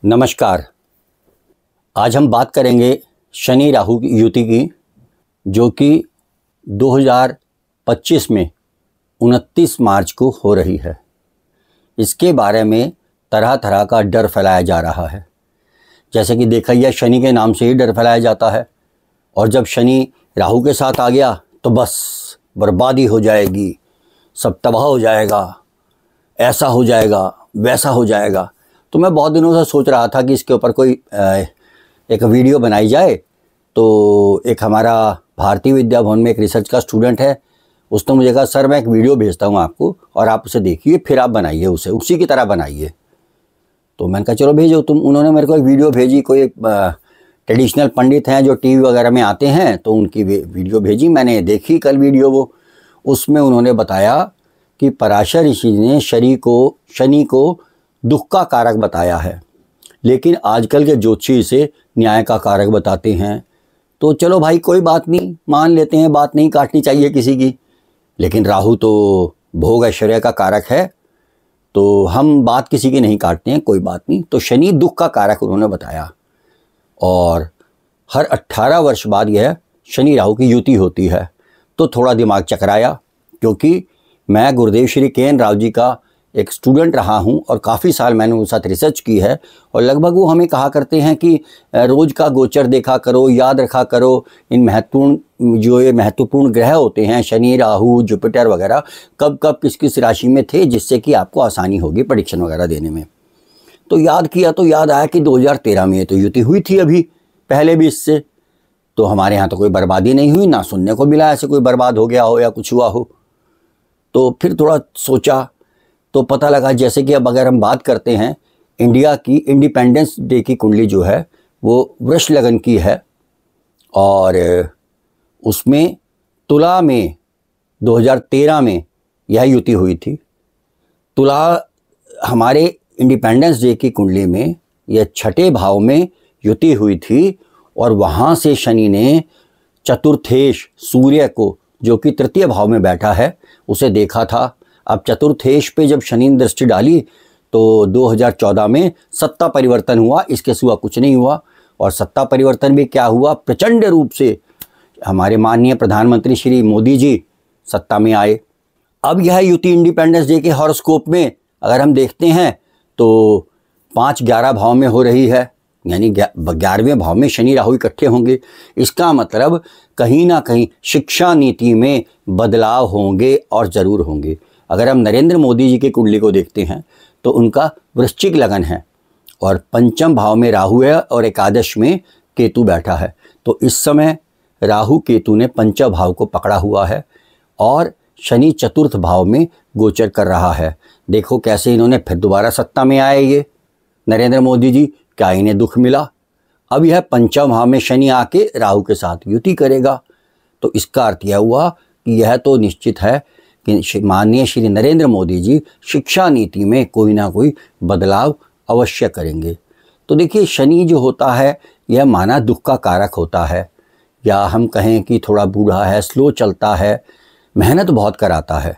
नमस्कार। आज हम बात करेंगे शनि राहु की युति की, जो कि 2025 में 29 मार्च को हो रही है। इसके बारे में तरह तरह का डर फैलाया जा रहा है। जैसे कि देखा यह शनि के नाम से ही डर फैलाया जाता है, और जब शनि राहु के साथ आ गया तो बस बर्बादी हो जाएगी, सब तबाह हो जाएगा, ऐसा हो जाएगा, वैसा हो जाएगा। तो मैं बहुत दिनों से सोच रहा था कि इसके ऊपर कोई एक वीडियो बनाई जाए। तो एक हमारा भारतीय विद्या भवन में एक रिसर्च का स्टूडेंट है, उसने मुझे कहा सर मैं एक वीडियो भेजता हूँ आपको और आप उसे देखिए, फिर आप बनाइए उसे उसी की तरह बनाइए। तो मैंने कहा चलो भेजो तुम। उन्होंने मेरे को एक वीडियो भेजी, कोई ट्रेडिशनल पंडित हैं जो टीवी वगैरह में आते हैं, तो उनकी वीडियो भेजी। मैंने देखी कल वीडियो वो, उसमें उन्होंने बताया कि पराशर ऋषि ने शनि को दुख का कारक बताया है, लेकिन आजकल के ज्योतिषी इसे न्याय का कारक बताते हैं। तो चलो भाई कोई बात नहीं, मान लेते हैं, बात नहीं काटनी चाहिए किसी की। लेकिन राहु तो भोग ऐश्वर्य का कारक है, तो हम बात किसी की नहीं काटते हैं, कोई बात नहीं। तो शनि दुख का कारक उन्होंने बताया, और हर 18 वर्ष बाद यह शनि राहु की युति होती है। तो थोड़ा दिमाग चकराया, क्योंकि मैं गुरुदेव श्री के.एन. राव जी का एक स्टूडेंट रहा हूं और काफ़ी साल मैंने उनके साथ रिसर्च की है। और लगभग वो हमें कहा करते हैं कि रोज़ का गोचर देखा करो, याद रखा करो, इन महत्वपूर्ण ग्रह होते हैं शनि राहु जुपिटर वगैरह, कब कब किस किस राशि में थे, जिससे कि आपको आसानी होगी प्रेडिक्शन वगैरह देने में। तो याद किया तो याद आया कि 2013 में तो युति हुई थी, अभी पहले भी इससे। तो हमारे यहाँ तो कोई बर्बादी नहीं हुई, ना सुनने को मिला ऐसे कोई बर्बाद हो गया हो या कुछ हुआ हो। तो फिर थोड़ा सोचा तो पता लगा, जैसे कि अब अगर हम बात करते हैं इंडिया की इंडिपेंडेंस डे की कुंडली जो है वो वृष लगन की है, और उसमें तुला में 2013 में यह युति हुई थी। तुला हमारे इंडिपेंडेंस डे की कुंडली में यह छठे भाव में युति हुई थी, और वहाँ से शनि ने चतुर्थेश सूर्य को, जो कि तृतीय भाव में बैठा है, उसे देखा था। अब चतुर्थेश पे जब शनि ने दृष्टि डाली तो 2014 में सत्ता परिवर्तन हुआ, इसके सिवा कुछ नहीं हुआ। और सत्ता परिवर्तन भी क्या हुआ, प्रचंड रूप से हमारे माननीय प्रधानमंत्री श्री मोदी जी सत्ता में आए। अब यह युति इंडिपेंडेंस डे के हॉरोस्कोप में अगर हम देखते हैं तो 5-11 भाव में हो रही है, यानी 11वें भाव में शनि राहु इकट्ठे होंगे। इसका मतलब कहीं ना कहीं शिक्षा नीति में बदलाव होंगे, और ज़रूर होंगे। अगर हम नरेंद्र मोदी जी की कुंडली को देखते हैं तो उनका वृश्चिक लगन है, और पंचम भाव में राहु है, और एकादश में केतु बैठा है। तो इस समय राहु केतु ने पंचम भाव को पकड़ा हुआ है, और शनि चतुर्थ भाव में गोचर कर रहा है। देखो कैसे इन्होंने फिर दोबारा सत्ता में आए ये नरेंद्र मोदी जी, क्या इन्हें दुख मिला। अब यह पंचम भाव में शनि आके राहु के साथ युति करेगा। तो इसका अर्थ यह हुआ कि यह तो निश्चित है कि माननीय श्री नरेंद्र मोदी जी शिक्षा नीति में कोई ना कोई बदलाव अवश्य करेंगे। तो देखिए शनि जो होता है यह माना दुख का कारक होता है, या हम कहें कि थोड़ा बूढ़ा है, स्लो चलता है, मेहनत बहुत कराता है।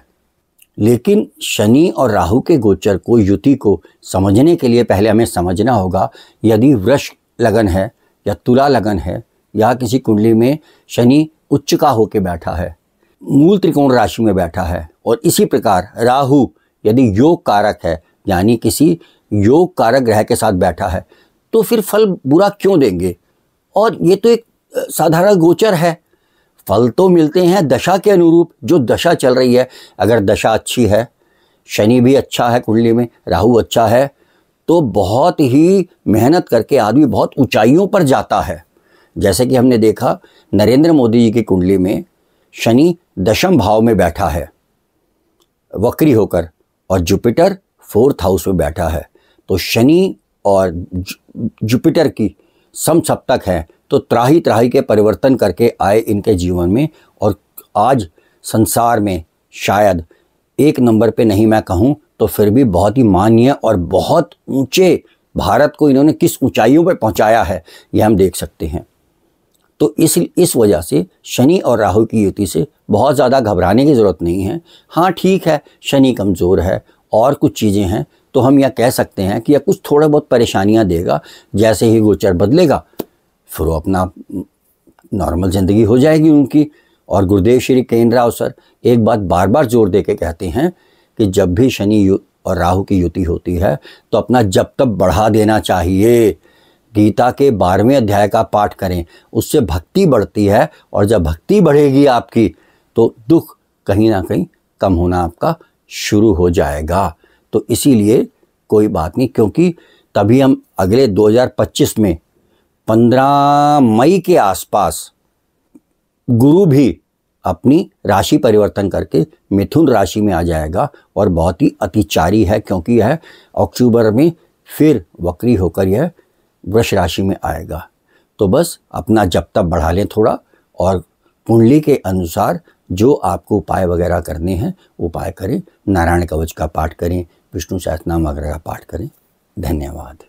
लेकिन शनि और राहु के गोचर को, युति को समझने के लिए पहले हमें समझना होगा, यदि वृष लगन है या तुला लगन है, या किसी कुंडली में शनि उच्च का होके बैठा है, मूल त्रिकोण राशि में बैठा है, और इसी प्रकार राहु यदि योग कारक है, यानी किसी योग कारक ग्रह के साथ बैठा है, तो फिर फल बुरा क्यों देंगे। और ये तो एक साधारण गोचर है, फल तो मिलते हैं दशा के अनुरूप, जो दशा चल रही है। अगर दशा अच्छी है, शनि भी अच्छा है कुंडली में, राहु अच्छा है, तो बहुत ही मेहनत करके आदमी बहुत ऊंचाइयों पर जाता है। जैसे कि हमने देखा नरेंद्र मोदी जी की कुंडली में शनि दशम भाव में बैठा है वक्री होकर, और जुपिटर 4th हाउस में बैठा है। तो शनि और जुपिटर की समसप्तक है, तो त्राही त्राही के परिवर्तन करके आए इनके जीवन में, और आज संसार में शायद 1 नंबर पे नहीं मैं कहूँ तो फिर भी बहुत ही माननीय और बहुत ऊंचे, भारत को इन्होंने किस ऊंचाइयों पर पहुंचाया है यह हम देख सकते हैं। तो इस वजह से शनि और राहु की युति से बहुत ज़्यादा घबराने की ज़रूरत नहीं है। हाँ ठीक है, शनि कमज़ोर है और कुछ चीज़ें हैं, तो हम यह कह सकते हैं कि यह कुछ थोड़ा बहुत परेशानियां देगा। जैसे ही गोचर बदलेगा फिर वो अपना नॉर्मल ज़िंदगी हो जाएगी उनकी। और गुरुदेव श्री केन राव सर एक बात बार बार जोर दे के कहते हैं कि जब भी शनि और राहु की युति होती है तो अपना जप तप बढ़ा देना चाहिए। गीता के 12वें अध्याय का पाठ करें, उससे भक्ति बढ़ती है, और जब भक्ति बढ़ेगी आपकी तो दुख कहीं ना कहीं कम होना आपका शुरू हो जाएगा। तो इसीलिए कोई बात नहीं, क्योंकि तभी हम अगले 2025 में 15 मई के आसपास गुरु भी अपनी राशि परिवर्तन करके मिथुन राशि में आ जाएगा और बहुत ही अतिचारी है, क्योंकि यह अक्टूबर में फिर वक्री होकर यह वृष राशि में आएगा। तो बस अपना जप तप बढ़ा लें थोड़ा, और कुंडली के अनुसार जो आपको उपाय वगैरह करने हैं उपाय करें। नारायण कवच का पाठ करें, विष्णु सहस्त्रनाम वगैरह का पाठ करें। धन्यवाद।